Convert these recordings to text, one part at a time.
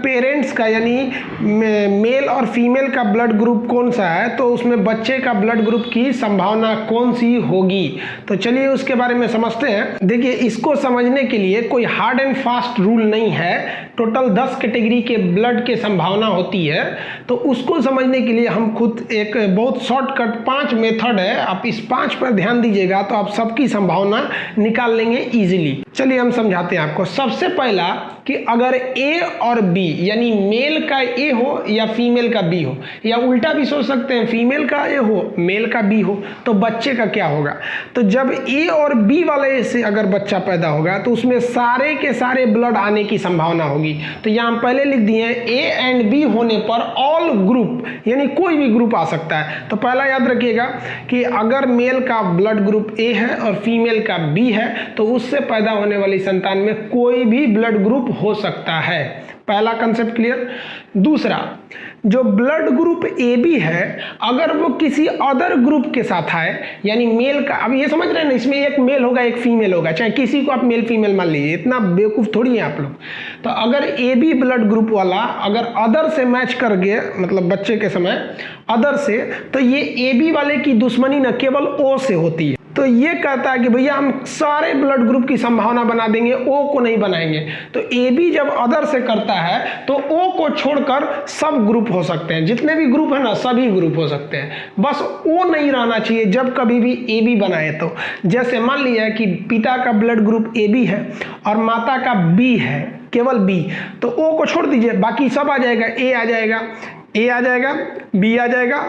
Parents का यानी mail और फीमेल का ब्लड ग्रुप कौन सा है तो उसमें बच्चे का ब्लड ग्रुप की संभावना कौन सी होगी। तो चलिए उसके बारे में समझते हैं। देखिए, इसको समझने के लिए कोई हार्ड एंड फास्ट रूल नहीं है। टोटल 10 कैटेगरी के ब्लड के संभावना होती है। तो उसको समझने के लिए हम खुद एक बहुत शॉर्टकट 5 मेथड है, आप इस 5 पर ध्यान दीजिएगा तो आप सबकी संभावना निकाल लेंगे इजीली। चलिए हम समझाते हैं आपको। सबसे पहला कि अगर ए और बी यानी मेल का ए हो या फीमेल का बी हो, या उल्टा भी सोच सकते हैं, फीमेल का ए हो मेल का बी हो, तो बच्चे का क्या होगा। तो जब ए और बी वाले से अगर बच्चा पैदा होगा तो उसमें सारे के सारे ब्लड आने की संभावना होगी। तो यहाँ पहले लिख दिए ए एंड बी होने पर ऑल ग्रुप यानी कोई भी ग्रुप आ सकता है। तो पहला याद रखिएगा कि अगर मेल का ब्लड ग्रुप ए है और फीमेल का बी है तो उससे पैदा होने वाली संतान में कोई भी ब्लड ग्रुप हो सकता है। पहला कंसेप्ट क्लियर। दूसरा, जो ब्लड ग्रुप ए बी है अगर वो किसी अदर ग्रुप के साथ आए यानी मेल का, अब ये समझ रहे हैं ना, इसमें एक मेल होगा एक फीमेल होगा, चाहे किसी को आप मेल फीमेल मान लीजिए, इतना बेवकूफ थोड़ी है आप लोग। तो अगर ए बी ब्लड ग्रुप वाला अगर अदर से मैच कर गए मतलब बच्चे के समय अदर से, तो ये ए बी वाले की दुश्मनी न केवल ओ से होती है। तो ये कहता है कि भैया हम सारे ब्लड ग्रुप की संभावना बना देंगे, ओ को नहीं बनाएंगे। तो ए बी जब अदर से करता है तो ओ को छोड़कर सब ग्रुप हो सकते हैं, जितने भी ग्रुप है ना सभी ग्रुप हो सकते हैं, बस ओ नहीं रहना चाहिए जब कभी भी ए बी बनाए। तो जैसे मान लिया कि पिता का ब्लड ग्रुप ए बी है और माता का बी है, केवल बी, तो ओ को छोड़ दीजिए, बाकी सब आ जाएगा, ए आ जाएगा, ए आ जाएगा, बी आ जाएगा,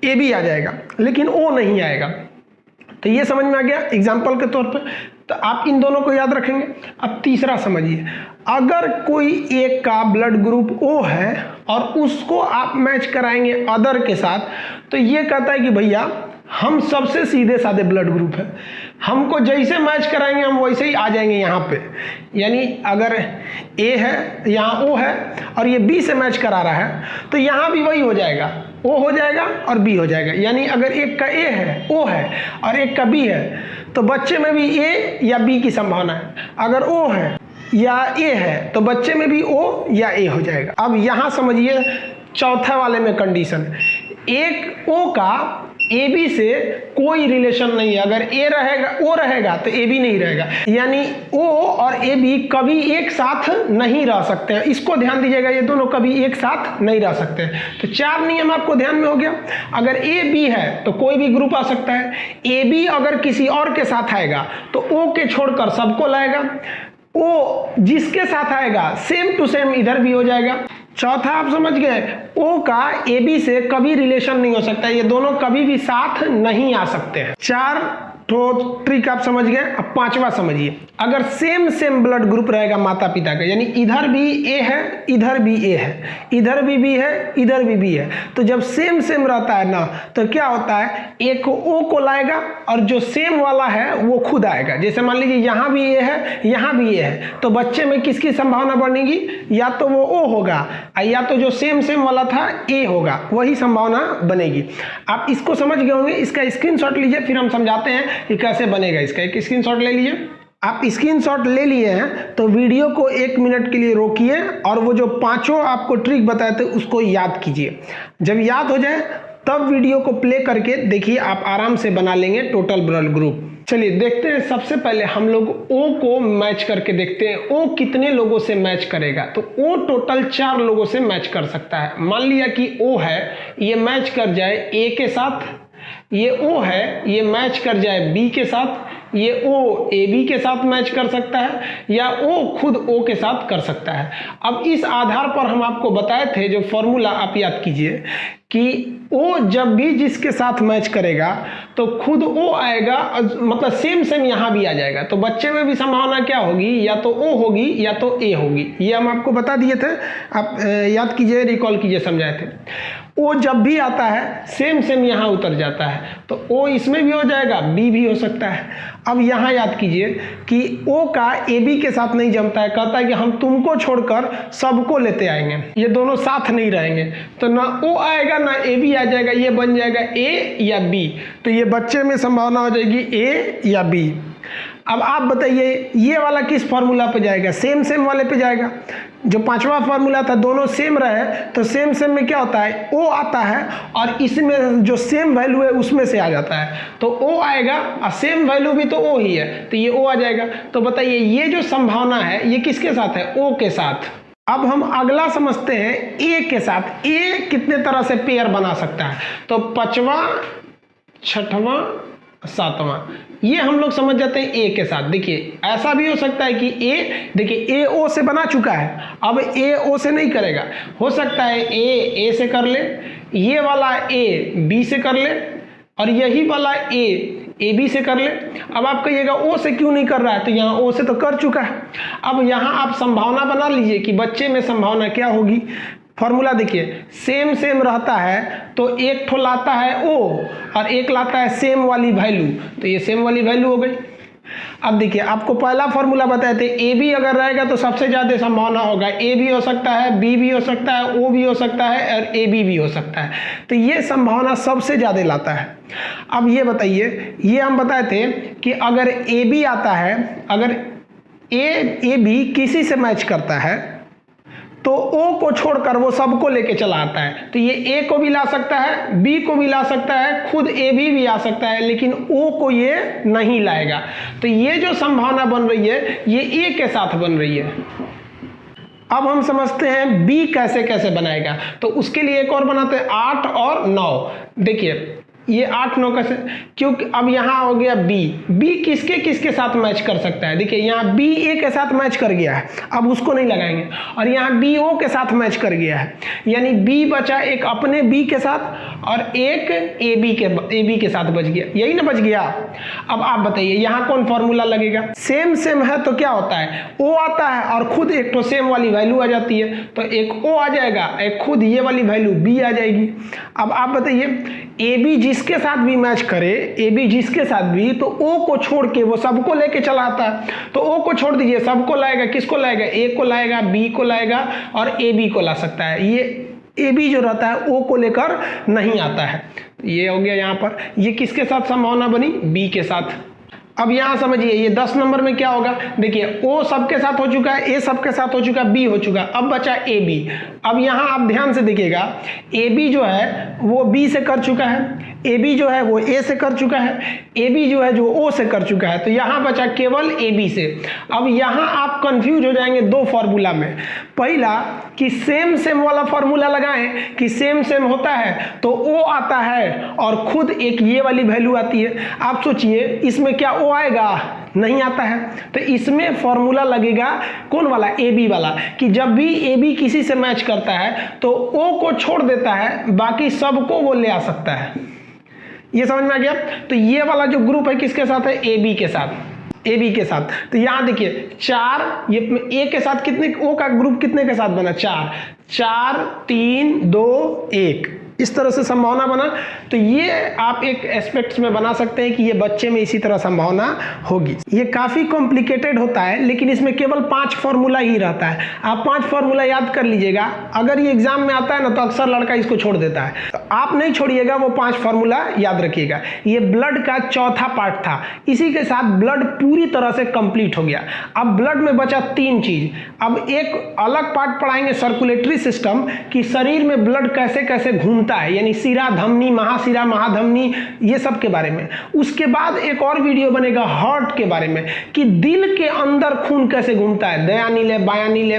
ए बी आ जाएगा, लेकिन ओ नहीं आएगा। तो ये समझ में आ गया एग्जाम्पल के तौर पर। तो आप इन दोनों को याद रखेंगे। अब तीसरा समझिए, अगर कोई एक का ब्लड ग्रुप ओ है और उसको आप मैच कराएंगे अदर के साथ, तो ये कहता है कि भैया हम सबसे सीधे साधे ब्लड ग्रुप है, हमको जैसे मैच कराएंगे हम वैसे ही आ जाएंगे यहाँ पे। यानी अगर ए है यहाँ ओ है और ये बी से मैच करा रहा है तो यहाँ भी वही हो जाएगा, ओ हो जाएगा और बी हो जाएगा। यानी अगर एक का ए है ओ है और एक का बी है तो बच्चे में भी ए या बी की संभावना है। अगर ओ है या ए है तो बच्चे में भी ओ या ए हो जाएगा। अब यहाँ समझिए चौथे वाले में कंडीशन, एक ओ का ए बी से कोई रिलेशन नहीं है। अगर ए रहेगा ओ रहेगा तो ए बी नहीं रहेगा, यानी ओ और ए बी कभी एक साथ नहीं रह सकते हैं। इसको ध्यान दीजिएगा, ये दोनों कभी एक साथ नहीं रह सकते। तो 4 नियम आपको ध्यान में हो गया। अगर ए बी है तो कोई भी ग्रुप आ सकता है, ए बी अगर किसी और के साथ आएगा तो ओ के छोड़कर सबको लाएगा, ओ जिसके साथ आएगा सेम टू सेम इधर भी हो जाएगा। चौथा आप समझ गए, ओ का ए बी से कभी रिलेशन नहीं हो सकता, ये दोनों कभी भी साथ नहीं आ सकते हैं। 4 तो ट्रिक आप समझ गए। अब 5वां समझिए, अगर सेम ब्लड ग्रुप रहेगा माता पिता का, यानी इधर भी ए है इधर भी ए है, इधर भी बी है इधर भी बी है, तो जब सेम रहता है ना तो क्या होता है, एक को ओ को लाएगा और जो सेम वाला है वो खुद आएगा। जैसे मान लीजिए यहाँ भी ए है यहाँ भी ए है, तो बच्चे में किसकी संभावना बनेगी, या तो वो ओ होगा या तो जो सेम वाला था ए होगा, वही संभावना बनेगी। आप इसको समझ गए होंगे। इसका स्क्रीनशॉट लीजिए, फिर हम समझाते हैं कि कैसे बनेगा। इसका एक स्क्रीनशॉट ले लीजिए। आप स्क्रीनशॉट ले लिए हैं तो वीडियो को 1 मिनट के लिए रोकिए और वो जो 5 आपको ट्रिक बताए थे उसको याद कीजिए। जब याद हो जाए तब वीडियो को प्ले करके देखिए, आप आराम से बना लेंगे टोटल ब्लड ग्रुप। चलिए देखते हैं। सबसे पहले हम लोग ओ को मैच करके देखते हैं, ओ कितने लोगों से मैच करेगा। तो ओ टोटल 4 लोगों से मैच कर सकता है। मान लिया कि ओ है, ये मैच कर जाए ए के साथ, ये ओ है ये मैच कर जाए बी के साथ, ये ओ ए बी के साथ मैच कर सकता है, या ओ खुद ओ के साथ कर सकता है। अब इस आधार पर हम आपको बताए थे जो फॉर्मूला, आप याद कीजिए कि ओ जब भी जिसके साथ मैच करेगा तो खुद ओ आएगा, मतलब सेम यहाँ भी आ जाएगा। तो बच्चे में भी संभावना क्या होगी, या तो ओ होगी या तो ए होगी। ये हम आपको बता दिए थे, आप याद कीजिए, रिकॉल कीजिए, समझाए थे। ओ जब भी आता है सेम यहाँ उतर जाता है, तो ओ इसमें भी हो जाएगा, बी भी हो सकता है। अब यहाँ याद कीजिए कि ओ का ए बी के साथ नहीं जमता है, कहता है कि हम तुमको छोड़कर सबको लेते आएंगे, ये दोनों साथ नहीं रहेंगे। तो ना ओ आएगा ना ए बी आ जाएगा, ये बन जाएगा ए या बी। तो ये बच्चे में संभावना हो जाएगी ए या बी। अब आप बताइए ये वाला किस फॉर्मूला पे जाएगा, सेम सेम वाले पे जाएगा। जो पांचवा फॉर्मूला था दोनों सेम रहे तो सेम सेम में क्या होता है, ओ आता है और इसमें जो सेम वैल्यू है उसमें से आ जाता है, तो ओ आएगा और सेम वैल्यू भी तो ओ ही है तो ये ओ आ जाएगा। तो बताइए ये जो संभावना है ये किसके साथ है, ओ के साथ। अब हम अगला समझते हैं ए के साथ। ए कितने तरह से पेयर बना सकता है, तो पांचवा, छठवां, सातवां, ये हम लोग समझ जाते हैं ए के साथ। देखिए ऐसा भी हो सकता है कि ए, देखिए ए ओ से बना चुका है, अब ए ओ से नहीं करेगा, हो सकता है ए से कर ले, ये वाला ए बी से कर ले और यही वाला ए बी से कर ले। अब आप कहिएगा ओ से क्यों नहीं कर रहा है, तो यहाँ ओ से तो कर चुका है। अब यहाँ आप संभावना बना लीजिए कि बच्चे में संभावना क्या होगी। फॉर्मूला देखिए सेम सेम रहता है तो एक ठो लाता है ओ और एक लाता है सेम वाली वैल्यू, तो ये सेम वाली वैल्यू हो गई। अब देखिए आपको पहला फॉर्मूला बताए थे ए बी अगर रहेगा तो सबसे ज़्यादा संभावना होगा, ए भी हो सकता है, बी भी हो सकता है, ओ भी हो सकता है और ए बी भी हो सकता है, तो ये संभावना सबसे ज़्यादा लाता है। अब ये बताइए, ये हम बताए थे कि अगर ए बी आता है, अगर ए बी किसी से मैच करता है तो ओ को छोड़कर वो सबको लेके चला आता है, तो ये ए को भी ला सकता है, बी को भी ला सकता है, खुद ए भी आ सकता है, लेकिन ओ को ये नहीं लाएगा। तो ये जो संभावना बन रही है ये ए के साथ बन रही है। अब हम समझते हैं बी कैसे कैसे बनाएगा, तो उसके लिए एक और बनाते हैं 8 और 9। देखिए ये 8 9 कैसे, क्योंकि अब यहाँ हो गया बी किसके किसके साथ मैच कर सकता है। देखिए यहाँ बी ए के साथ मैच कर गया है, अब उसको नहीं लगाएंगे, और यहाँ बी ओ के साथ मैच कर गया है, यानी बी बचा एक अपने बी के साथ और एक ए बी के साथ बच गया, यही ना बच गया। अब आप बताइए यहाँ कौन फॉर्मूला लगेगा, सेम सेम है तो क्या होता है, ओ आता है और खुद एक तो सेम वाली वैल्यू आ जाती है, तो एक ओ आ जाएगा, एक खुद ये वाली वैल्यू बी आ जाएगी। अब आप बताइए ए बी जिसके साथ भी मैच करे, ए बी जिसके साथ भी, तो ओ को छोड़ के वो सबको लेके चला आता है, तो ओ को छोड़ दीजिए, सबको लाएगा, किसको लाएगा, ए को लाएगा, बी को लाएगा और ए बी को ला सकता है। ये ए बी जो रहता है ओ को लेकर नहीं आता है। ये हो गया यहाँ पर, ये किसके साथ संभावना बनी, बी के साथ। अब यहाँ समझिए ये 10 नंबर में क्या होगा, देखिए ओ सबके साथ हो चुका है, ए सबके साथ हो चुका है, बी हो चुका है, अब बचा ए बी। अब यहाँ आप ध्यान से देखिएगा ए बी जो है वो बी से कर चुका है, ए बी जो है वो ए से कर चुका है, ए बी जो है जो ओ से कर चुका है, तो यहाँ बचा केवल ए बी से। अब यहाँ आप कंफ्यूज हो जाएंगे दो फॉर्मूला में, पहला कि सेम सेम वाला फॉर्मूला लगाएं कि सेम सेम होता है तो ओ आता है और खुद एक ये वाली वैल्यू आती है। आप सोचिए इसमें क्या ओ आएगा, नहीं आता है, तो इसमें फॉर्मूला लगेगा कौन वाला, ए बी वाला, कि जब भी ए बी किसी से मैच करता है तो ओ को छोड़ देता है, बाकी सबको वो ले आ सकता है। ये समझ में आ गया। तो ये वाला जो ग्रुप है किसके साथ है, ए बी के साथ, ए बी के साथ। तो यहाँ देखिए 4, ये ए के साथ कितने, ओ का ग्रुप कितने के साथ बना, 4 4 3 2 1, इस तरह से संभावना बना। तो ये आप एक एस्पेक्ट्स में बना सकते हैं कि ये बच्चे में इसी तरह संभावना होगी। ये काफ़ी कॉम्प्लिकेटेड होता है लेकिन इसमें केवल 5 फॉर्मूला ही रहता है। आप 5 फॉर्मूला याद कर लीजिएगा, अगर ये एग्जाम में आता है ना तो अक्सर लड़का इसको छोड़ देता है, तो आप नहीं छोड़िएगा, वो 5 फॉर्मूला याद रखिएगा। ये ब्लड का चौथा पार्ट था, इसी के साथ ब्लड पूरी तरह से कंप्लीट हो गया। अब ब्लड में बचा 3 चीज। अब एक अलग पार्ट पढ़ाएंगे सर्कुलेटरी सिस्टम, कि शरीर में ब्लड कैसे कैसे घूमता है, यानी शिरा, धमनी, महाशिरा, महाधमनी, ये सब के बारे में। उसके बाद एक और वीडियो बनेगा हार्ट के बारे में, कि दिल के अंदर खून कैसे घूमता है, दया नीले, बाया नीले,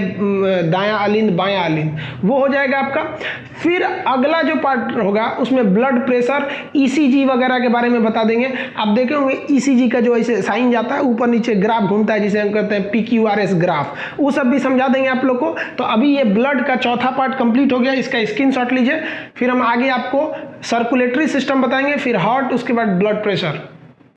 दाया अलिंद, बाया अलिंद, वो हो जाएगा आपका। फिर अगला जो पार्ट होगा उसमें ब्लड प्रेशर, ईसीजी वगैरह के बारे में बता देंगे। आप देखे होंगे ईसीजी का जो ऐसे साइन जाता है, ऊपर नीचे ग्राफ घूमता है, जिसे हम कहते हैं PQRS ग्राफ, वो सब भी समझा देंगे आप लोग को। तो अभी ये ब्लड का चौथा पार्ट कंप्लीट हो गया, इसका स्क्रीनशॉट लीजिए। फिर हम आगे आपको सर्कुलेटरी सिस्टम बताएंगे, फिर हार्ट, उसके बाद ब्लड प्रेशर।